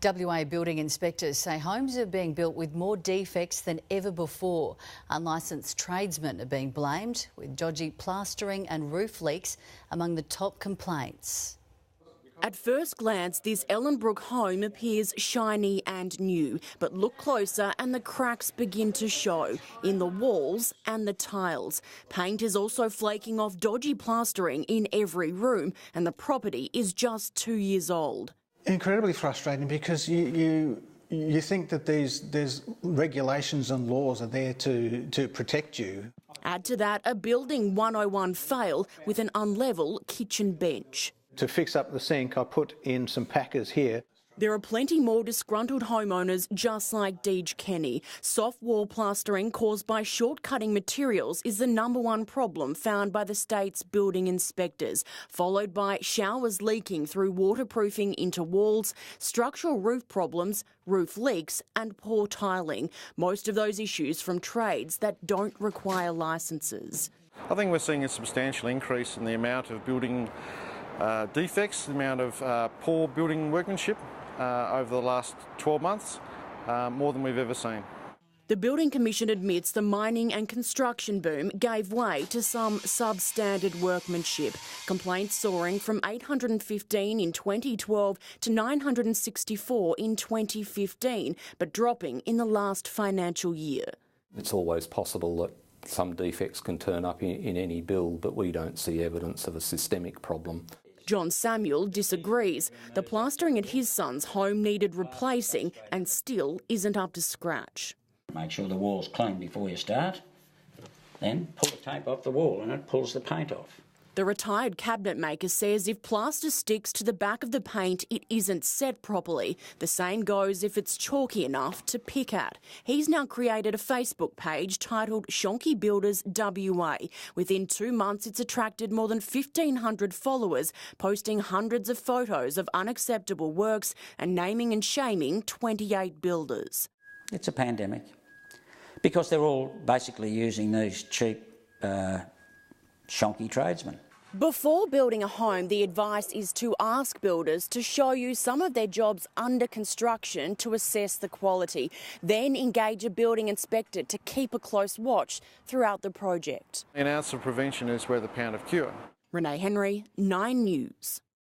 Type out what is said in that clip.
WA building inspectors say homes are being built with more defects than ever before. Unlicensed tradesmen are being blamed, with dodgy plastering and roof leaks among the top complaints. At first glance, this Ellenbrook home appears shiny and new, but look closer and the cracks begin to show in the walls and the tiles. Paint is also flaking off dodgy plastering in every room, and the property is just 2 years old. Incredibly frustrating, because you think that there's regulations and laws are there to protect you. Add to that a Building 101 fail with an unlevel kitchen bench. To fix up the sink, I put in some packers here. There are plenty more disgruntled homeowners just like Deej Kenny. Soft wall plastering caused by short-cutting materials is the #1 problem found by the state's building inspectors, followed by showers leaking through waterproofing into walls, structural roof problems, roof leaks and poor tiling. Most of those issues from trades that don't require licences. I think we're seeing a substantial increase in the amount of building defects, the amount of poor building workmanship over the last 12 months, more than we've ever seen. The Building Commission admits the mining and construction boom gave way to some substandard workmanship, complaints soaring from 815 in 2012 to 964 in 2015, but dropping in the last financial year. It's always possible that some defects can turn up in any build, but we don't see evidence of a systemic problem. John Samuel disagrees. The plastering at his son's home needed replacing and still isn't up to scratch. Make sure the wall's clean before you start, then pull the tape off the wall and it pulls the paint off. The retired cabinet maker says if plaster sticks to the back of the paint, it isn't set properly. The same goes if it's chalky enough to pick at. He's now created a Facebook page titled Dodgy Builders WA. Within 2 months, it's attracted more than 1,500 followers, posting hundreds of photos of unacceptable works and naming and shaming 28 builders. It's a pandemic, because they're all basically using these cheap, shonky tradesmen. Before building a home, the advice is to ask builders to show you some of their jobs under construction to assess the quality. Then engage a building inspector to keep a close watch throughout the project. An ounce of prevention is worth a pound of cure. Renee Henry, 9 News.